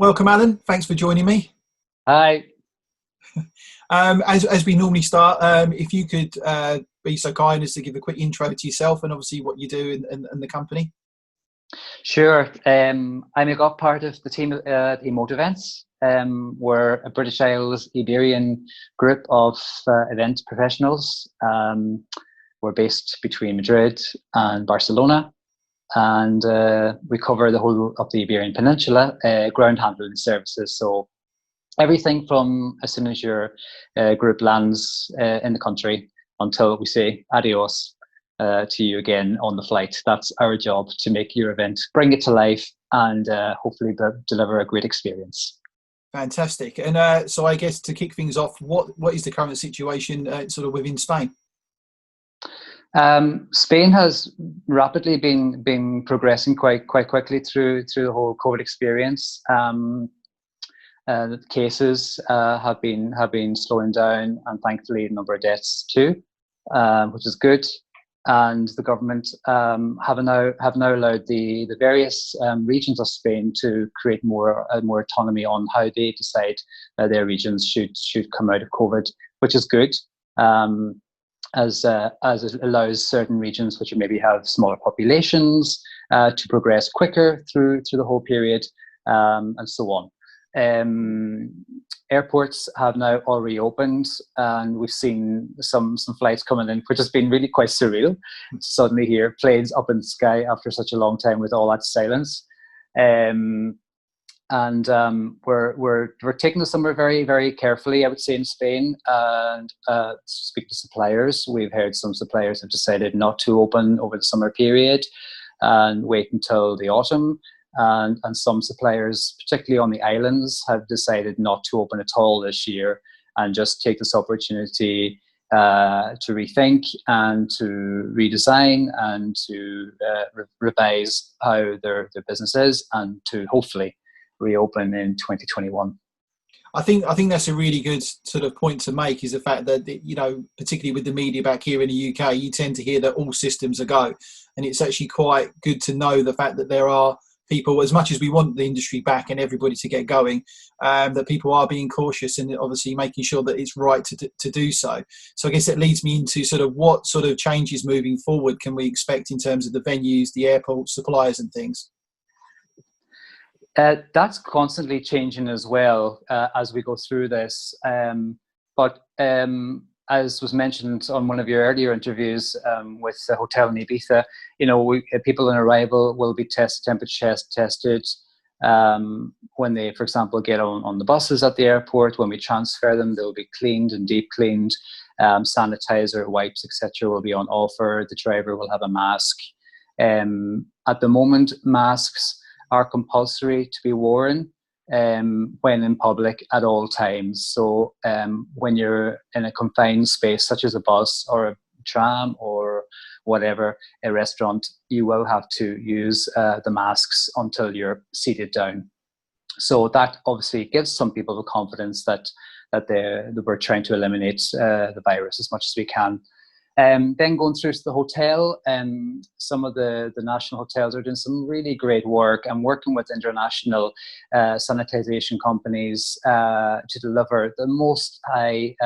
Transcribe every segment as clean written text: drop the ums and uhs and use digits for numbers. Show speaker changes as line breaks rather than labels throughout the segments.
welcome, Alan. Thanks for joining me.
Hi.
As we normally start, if you could be so kind as to give a quick intro to yourself and obviously what you do and the company.
Sure. I'm a part of the team at Emotivents. We're a British Isles Iberian group of event professionals. We're based between Madrid and Barcelona, and we cover the whole of the Iberian Peninsula, ground handling services. So everything from as soon as your group lands in the country until we say adios to you again on the flight. That's our job, to make your event, bring it to life, and hopefully deliver a great experience.
Fantastic. And so I guess to kick things off, what is the current situation sort of within Spain?
Spain has rapidly been progressing quite quickly through the whole COVID experience. The cases have been slowing down, and thankfully the number of deaths too, which is good. And the government have now allowed the various regions of Spain to create more autonomy on how they decide their regions should come out of COVID, which is good. As it allows certain regions which maybe have smaller populations to progress quicker through the whole period, and so on. Airports have now all reopened, and we've seen some flights coming in, which has been really quite surreal to suddenly hear planes up in the sky after such a long time with all that silence. We're taking the summer very, very carefully, I would say, in Spain. And speak to suppliers, we've heard some suppliers have decided not to open over the summer period and wait until the autumn. And some suppliers, particularly on the islands, have decided not to open at all this year and just take this opportunity to rethink and to redesign and to revise how their business is, and to hopefully reopen in 2021.
I think that's a really good sort of point to make, is the fact that, you know, particularly with the media back here in the UK, you tend to hear that all systems are go, and it's actually quite good to know the fact that there are people, as much as we want the industry back and everybody to get going, that people are being cautious and obviously making sure that it's right to do so. So I guess it leads me into sort of what sort of changes moving forward can we expect in terms of the venues, the airport suppliers and things?
That's constantly changing as well as we go through this. But as was mentioned on one of your earlier interviews with the hotel in Ibiza, you know, people on arrival will be temperature tested when they, for example, get on the buses at the airport. When we transfer them, they'll be cleaned and deep cleaned. Sanitizer, wipes, etc. will be on offer. The driver will have a mask. At the moment, masks are compulsory to be worn when in public at all times. So when you're in a confined space such as a bus or a tram or whatever, a restaurant, you will have to use the masks until you're seated down. So that obviously gives some people the confidence that we're trying to eliminate the virus as much as we can. Then going through to the hotel, some of the national hotels are doing some really great work and working with international sanitization companies to deliver the most high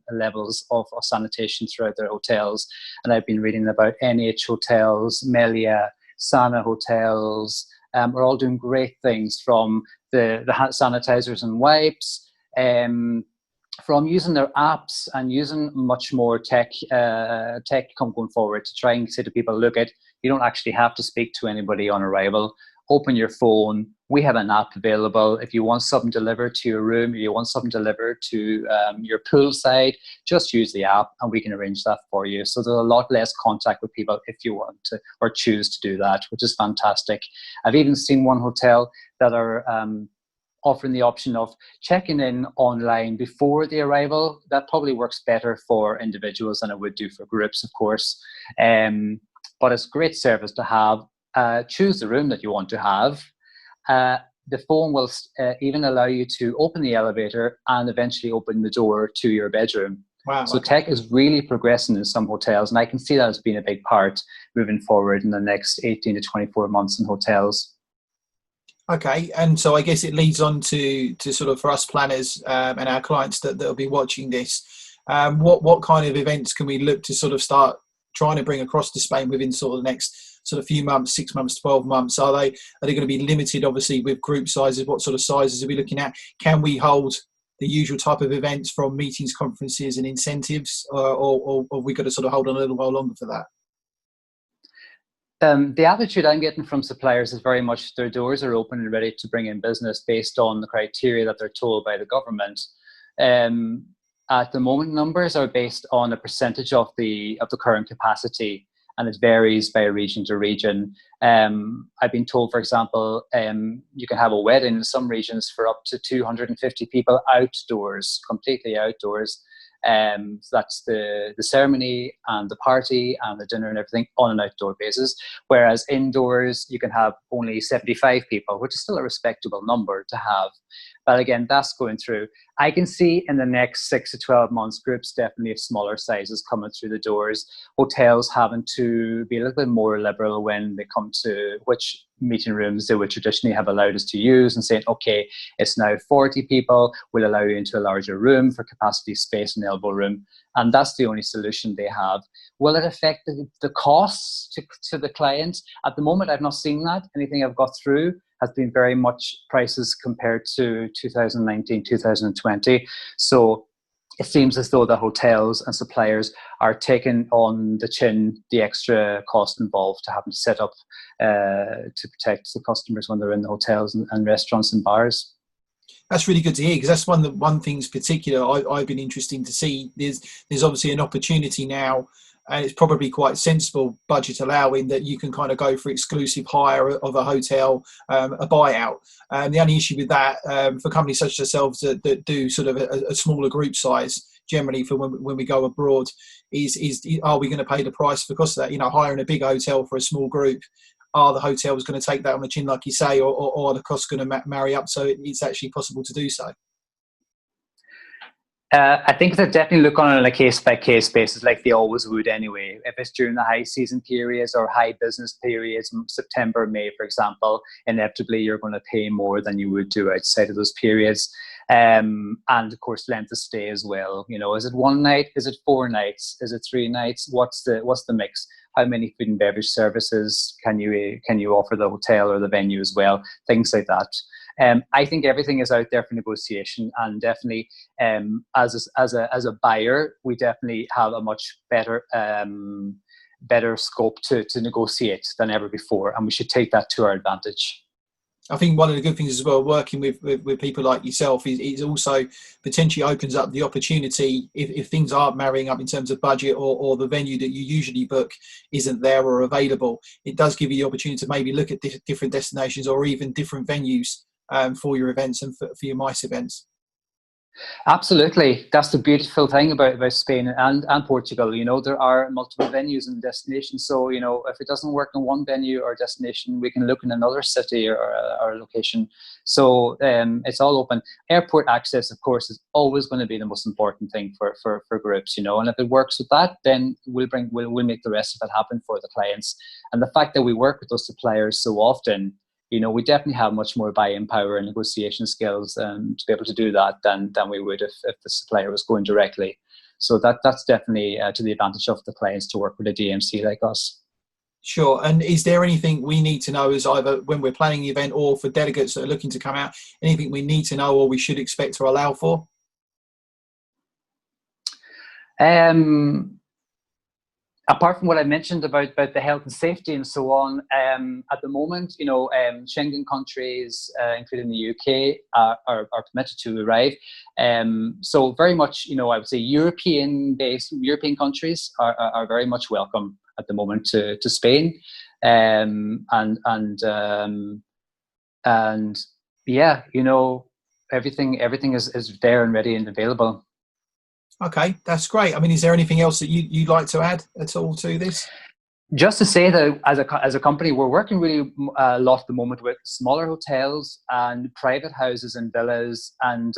levels of sanitation throughout their hotels. And I've been reading about NH hotels, Melia, Sana hotels. We're all doing great things, from the sanitizers and wipes, from using their apps and using much more tech going forward to try and say to people, look, you don't actually have to speak to anybody on arrival. Open your phone. We have an app available. If you want something delivered to your room, or you want something delivered to your poolside, just use the app and we can arrange that for you. So there's a lot less contact with people if you want to or choose to do that, which is fantastic. I've even seen one hotel that are offering the option of checking in online before the arrival. That probably works better for individuals than it would do for groups, of course. But it's great service to have. Choose the room that you want to have. The phone will even allow you to open the elevator and eventually open the door to your bedroom.
Wow.
So tech is really progressing in some hotels, and I can see that as being a big part moving forward in the next 18 to 24 months in hotels.
Okay, and so I guess it leads on to sort of for us planners and our clients that'll be watching this. What kind of events can we look to sort of start trying to bring across to Spain within sort of the next sort of few months, 6 months, 12 months? Are they going to be limited, obviously, with group sizes? What sort of sizes are we looking at? Can we hold the usual type of events from meetings, conferences, and incentives, or have we got to sort of hold on a little while longer for that?
The attitude I'm getting from suppliers is very much their doors are open and ready to bring in business based on the criteria that they're told by the government. Um, at the moment, numbers are based on a percentage of the current capacity, and it varies by region to region. I've been told, for example, you can have a wedding in some regions for up to 250 people outdoors, completely outdoors. So that's the ceremony and the party and the dinner and everything on an outdoor basis. Whereas indoors, you can have only 75 people, which is still a respectable number to have. But again, that's going through. I can see in the next 6 to 12 months, groups definitely of smaller sizes coming through the doors, hotels having to be a little bit more liberal when they come to which meeting rooms they would traditionally have allowed us to use, and saying, okay, it's now 40 people, we'll allow you into a larger room for capacity, space and elbow room. And that's the only solution they have. Will it affect the costs to the client? At the moment, I've not seen that. Anything I've got through has been very much prices compared to 2019, 2020. So it seems as though the hotels and suppliers are taking on the chin the extra cost involved to having to set up to protect the customers when they're in the hotels and restaurants and bars.
That's really good to hear, because that's one things particular I've been interesting to see. There's obviously an opportunity now, and it's probably quite sensible, budget allowing, that you can kind of go for exclusive hire of a hotel, a buyout. The only issue with that, for companies such as ourselves that do sort of a smaller group size, generally for when we go abroad, is are we going to pay the price for the cost of that? Hiring a big hotel for a small group, are the hotels going to take that on the chin, like you say, or are the costs going to marry up so it's actually possible to do so?
I think they definitely look on it on a case-by-case basis, like they always would anyway. If it's during the high season periods or high business periods, September, May, for example, inevitably you're going to pay more than you would do outside of those periods. And of course, length of stay as well. Is it one night? Is it 4 nights? Is it 3 nights? What's the mix? How many food and beverage services can you offer the hotel or the venue as well? Things like that. I think everything is out there for negotiation, and definitely as a buyer, we definitely have a much better scope to negotiate than ever before, and we should take that to our advantage.
I think one of the good things as well, working with people like yourself, is also potentially opens up the opportunity if things aren't marrying up in terms of budget, or the venue that you usually book isn't there or available. It does give you the opportunity to maybe look at different destinations or even different venues for your events and for your MICE events.
Absolutely. That's the beautiful thing about Spain and Portugal. There are multiple venues and destinations. So, if it doesn't work in one venue or destination, we can look in another city or location. So it's all open. Airport access, of course, is always going to be the most important thing for groups, and if it works with that, then we'll make the rest of it happen for the clients. And the fact that we work with those suppliers so often, we definitely have much more buy-in power and negotiation skills to be able to do that than we would if the supplier was going directly. So that's definitely to the advantage of the clients to work with a DMC like us.
Sure. And is there anything we need to know, as either when we're planning the event or for delegates that are looking to come out, anything we need to know or we should expect or allow for?
Apart from what I mentioned about the health and safety and so on, at the moment, Schengen countries, including the UK, are permitted to arrive. So very much, I would say European countries are very much welcome at the moment to Spain, and yeah, everything is there and ready and available.
Okay, that's great. I mean, is there anything else that you'd like to add at all to this?
Just to say that as a company, we're working really a lot at the moment with smaller hotels and private houses and villas and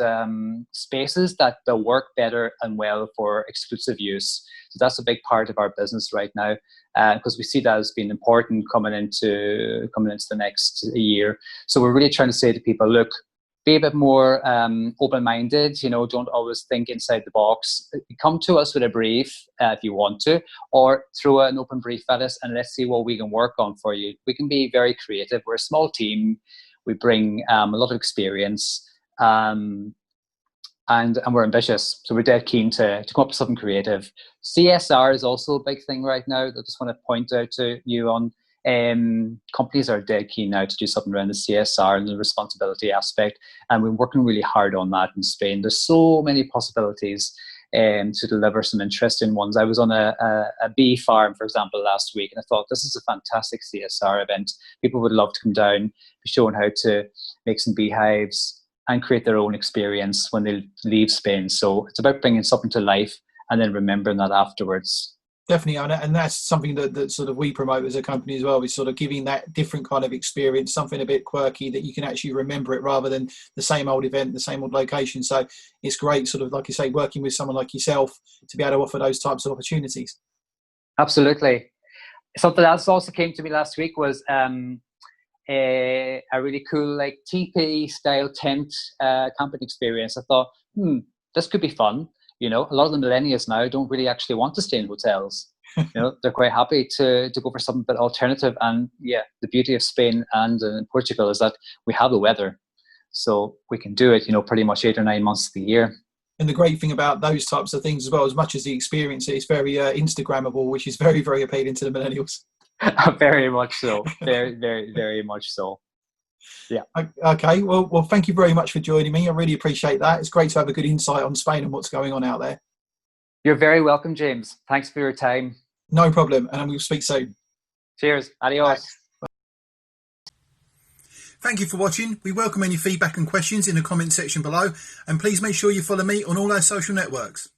spaces that they'll work better and well for exclusive use. So that's a big part of our business right now, because we see that as being important coming into the next year. So we're really trying to say to people, look, be a bit more open-minded. Don't always think inside the box. Come to us with a brief if you want to, or throw an open brief at us, and let's see what we can work on for you. We can be very creative. We're a small team. We bring a lot of experience, and we're ambitious. So we're dead keen to come up with something creative. CSR is also a big thing right now. I just want to point out to you on. Companies are dead keen now to do something around the CSR and the responsibility aspect, and we're working really hard on that in Spain. There's so many possibilities to deliver some interesting ones. I was on a bee farm, for example, last week, and I thought this is a fantastic CSR event. People would love to come down, be shown how to make some beehives and create their own experience when they leave Spain. So it's about bringing something to life and then remembering that afterwards.
Definitely, and that's something that sort of we promote as a company as well. Is sort of giving that different kind of experience, something a bit quirky that you can actually remember it rather than the same old event, the same old location. So it's great, sort of like you say, working with someone like yourself to be able to offer those types of opportunities.
Absolutely. Something else also came to me last week was a really cool like teepee style tent camping experience. I thought, this could be fun. A lot of the millennials now don't really actually want to stay in hotels. They're quite happy to go for something a bit alternative. And yeah, the beauty of Spain and Portugal is that we have the weather, so we can do it. Pretty much 8 or 9 months of the year.
And the great thing about those types of things as well, as much as the experience, it's very Instagrammable, which is very, very appealing to the millennials.
Very much so. Very, very, very much so. Yeah.
Okay. Well, thank you very much for joining me. I really appreciate that. It's great to have a good insight on Spain and what's going on out there.
You're very welcome, James. Thanks for your time.
No problem. And we'll speak soon.
Cheers. Adios.
Thanks. Thank you for watching. We welcome any feedback and questions in the comment section below. And please make sure you follow me on all our social networks.